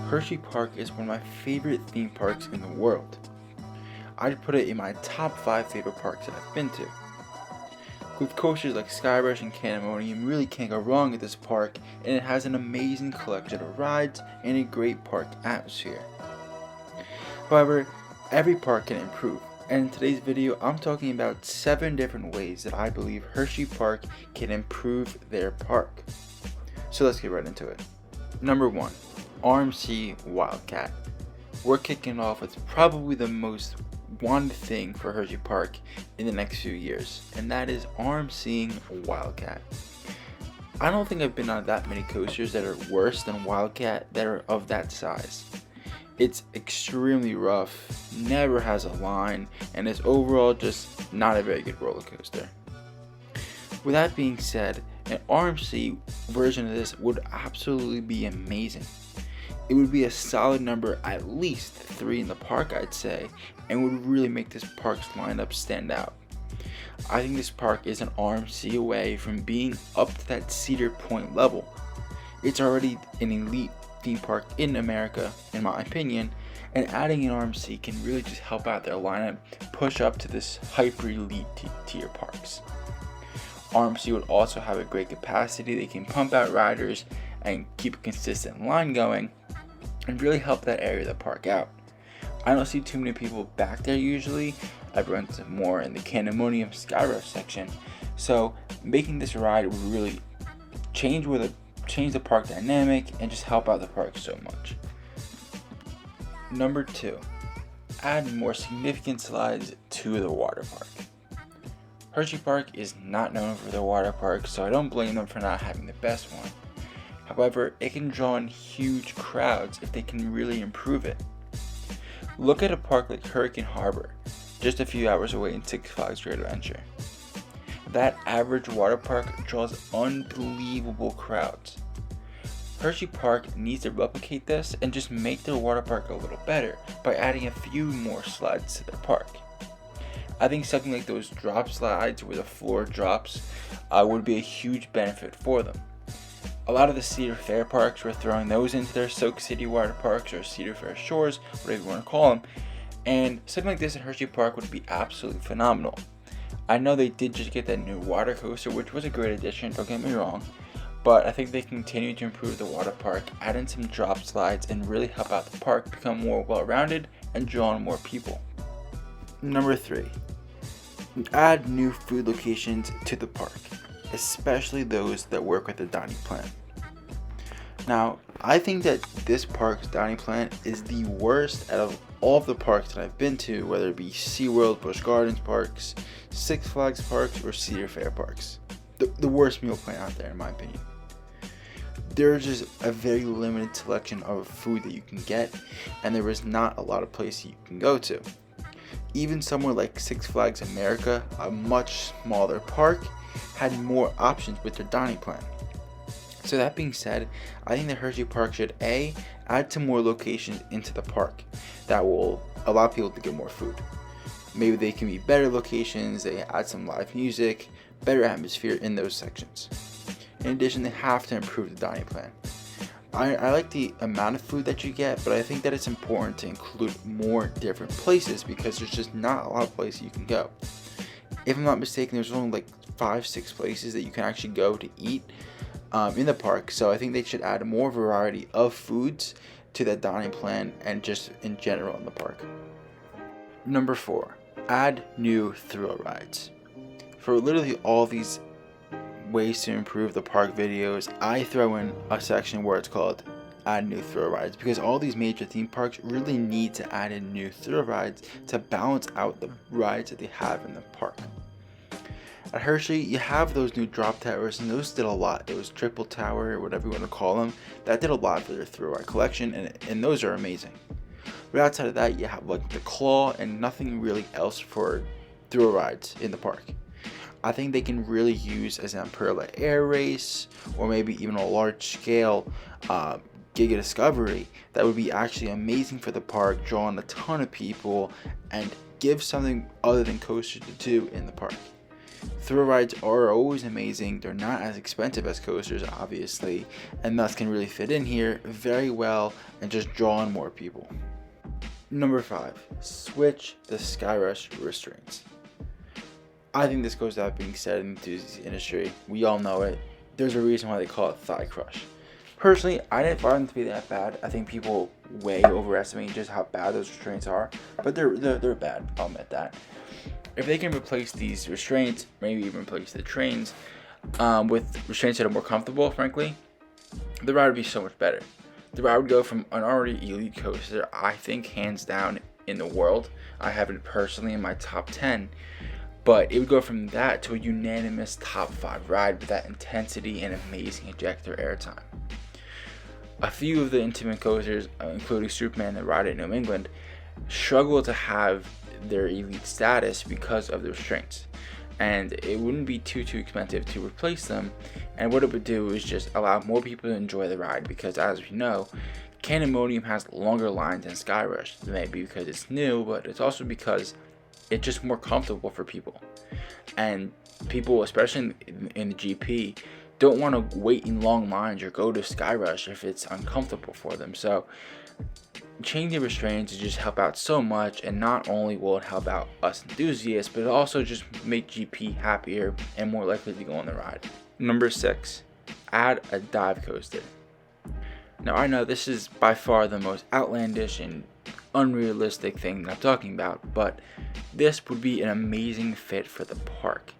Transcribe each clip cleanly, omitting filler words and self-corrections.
Hershey Park is one of my favorite theme parks in the world. I'd put it in my top 5 favorite parks that I've been to. With coasters like Skyrush and Candemonium, you really can't go wrong at this park, and it has an amazing collection of rides and a great park atmosphere. However, every park can improve, and in today's video I'm talking about 7 different ways that I believe Hershey Park can improve their park. So let's get right into it. Number 1. RMC Wildcat. We're kicking off with probably the most wanted thing for Hershey Park in the next few years, and that is RMCing Wildcat. I don't think I've been on that many coasters that are worse than Wildcat that are of that size. It's extremely rough, never has a line, and is overall just not a very good roller coaster. With that being said, an RMC version of this would absolutely be amazing. It would be a solid number, at least 3 in the park, I'd say, and would really make this park's lineup stand out. I think this park is an RMC away from being up to that Cedar Point level. It's already an elite theme park in America, in my opinion, and adding an RMC can really just help out their lineup push up to this hyper elite tier parks. RMC would also have a great capacity. They can pump out riders and keep a consistent line going and really help that area of the park out. I don't see too many people back there usually. Everyone's more in the Candemonium Skyrush section, so making this ride would really change the park dynamic and just help out the park so much. Number 2, add more significant slides to the water park. Hershey Park is not known for their water park, so I don't blame them for not having the best one. However, it can draw in huge crowds if they can really improve it. Look at a park like Hurricane Harbor, just a few hours away in Six Flags Great Adventure. That average water park draws unbelievable crowds. Hershey Park needs to replicate this and just make their water park a little better by adding a few more slides to their park. I think something like those drop slides where the floor drops would be a huge benefit for them. A lot of the Cedar Fair parks were throwing those into their Soak City water parks or Cedar Fair Shores, whatever you want to call them, and something like this in Hershey Park would be absolutely phenomenal. I know they did just get that new water coaster, which was a great addition, don't get me wrong, but I think they continue to improve the water park, add in some drop slides, and really help out the park become more well-rounded and draw in more people. Number 3. Add new food locations to the park, especially those that work with the dining plan. Now, I think that this park's dining plan is the worst out of all of the parks that I've been to, whether it be SeaWorld, Busch Gardens parks, Six Flags parks, or Cedar Fair parks. The worst meal plan out there, in my opinion. There's just a very limited selection of food that you can get, and there is not a lot of places you can go to. Even somewhere like Six Flags America, a much smaller park, had more options with their dining plan. So that being said, I think that Hershey Park should add some more locations into the park that will allow people to get more food. Maybe they can be better locations, they add some live music, better atmosphere in those sections. In addition, they have to improve the dining plan. I like the amount of food that you get, but I think that it's important to include more different places because there's just not a lot of places you can go. If I'm not mistaken, there's only like 5-6 places that you can actually go to eat in the park, so I think they should add more variety of foods to that dining plan and just in general in the park. Number 4, add new thrill rides. For literally all these ways to improve the park videos, I throw in a section where it's called add new thrill rides, because all these major theme parks really need to add in new thrill rides to balance out the rides that they have in the park. At Hershey, you have those new drop towers, and those did a lot. It was Triple Tower, or whatever you want to call them, that did a lot for their thrill ride collection, and those are amazing. But outside of that, you have like the Claw and nothing really else for thrill rides in the park. I think they can really use as an Umbrella Air Race, or maybe even a large scale Giga Discovery that would be actually amazing for the park, drawing a ton of people and give something other than coasters to do in the park. Thrill rides are always amazing. They're not as expensive as coasters, obviously, and thus can really fit in here very well and just draw in more people. Number 5, switch the Skyrush restraints. I think this goes without being said in the enthusiast industry. We all know it. There's a reason why they call it thigh crush. Personally, I didn't find them to be that bad. I think people way overestimate just how bad those restraints are, but they're bad. I'll admit that. If they can replace these restraints, maybe even replace the trains with restraints that are more comfortable, frankly, the ride would be so much better. The ride would go from an already elite coaster, I think hands down in the world. I have it personally in my top 10. But it would go from that to a unanimous top 5 ride with that intensity and amazing ejector airtime. A few of the intimate coasters, including Superman and the ride in New England, struggle to have their elite status because of the restraints. And it wouldn't be too expensive to replace them. And what it would do is just allow more people to enjoy the ride, because as we know, Candymonium has longer lines than Skyrush. Maybe because it's new, but it's also because it's just more comfortable for people. And people, especially in the GP, don't want to wait in long lines or go to Skyrush if it's uncomfortable for them. So changing the restraints to just help out so much, and not only will it help out us enthusiasts, but it also just make GP happier and more likely to go on the ride. Number 6, add a dive coaster. Now I know this is by far the most outlandish and unrealistic thing that I'm talking about, but this would be an amazing fit for the park.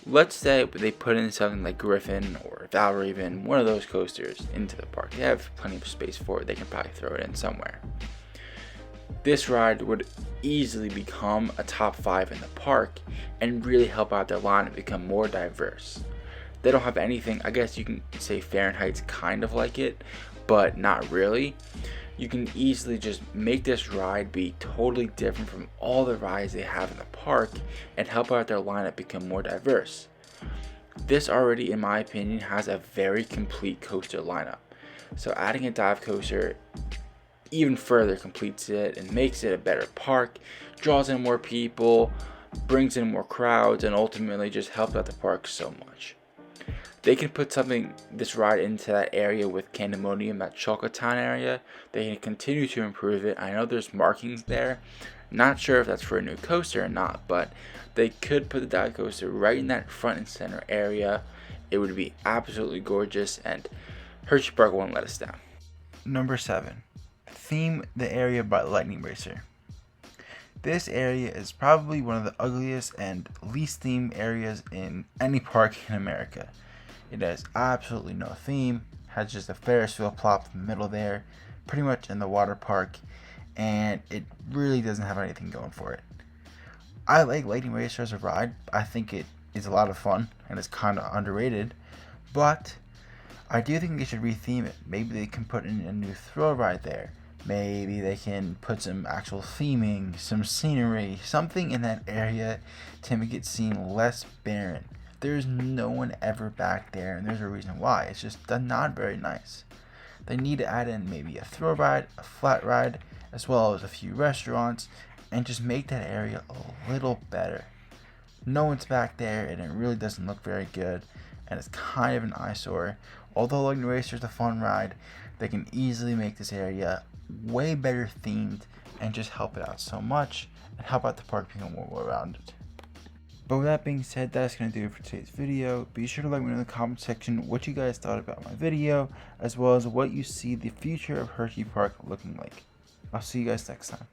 Let's say they put in something like Griffin or Valraven, one of those coasters, into the park. They have plenty of space for it. They can probably throw it in somewhere. This ride would easily become a top 5 in the park and really help out their line and become more diverse. They don't have anything, I guess you can say Fahrenheit's kind of like it, but not really. You can easily just make this ride be totally different from all the rides they have in the park and help out their lineup become more diverse. This already, in my opinion, has a very complete coaster lineup. So adding a dive coaster even further completes it and makes it a better park, draws in more people, brings in more crowds, and ultimately just helps out the park so much. They can put this ride into that area with Candymonium, that Chocolate Town area. They can continue to improve it. I know there's markings there. Not sure if that's for a new coaster or not, but they could put the dive coaster right in that front and center area. It would be absolutely gorgeous, and Hershey Park won't let us down. Number 7, theme the area by Lightning Racer. This area is probably one of the ugliest and least themed areas in any park in America. It has absolutely no theme, has just a Ferris wheel plop in the middle there, pretty much in the water park, and it really doesn't have anything going for it. I like Lightning Racer as a ride. I think it is a lot of fun and it's kind of underrated, but I do think they should retheme it. Maybe they can put in a new thrill ride there. Maybe they can put some actual theming, some scenery, something in that area to make it seem less barren. There's no one ever back there, and there's a reason why. It's just not very nice. They need to add in maybe a thrill ride, a flat ride, as well as a few restaurants, and just make that area a little better. No one's back there, and it really doesn't look very good, and it's kind of an eyesore. Although Lightning Racer is a fun ride, they can easily make this area way better themed and just help it out so much and help out the park become more well-rounded. But with that being said, that's going to do it for today's video. Be sure to let me know in the comment section what you guys thought about my video, as well as what you see the future of Hershey Park looking like. I'll see you guys next time.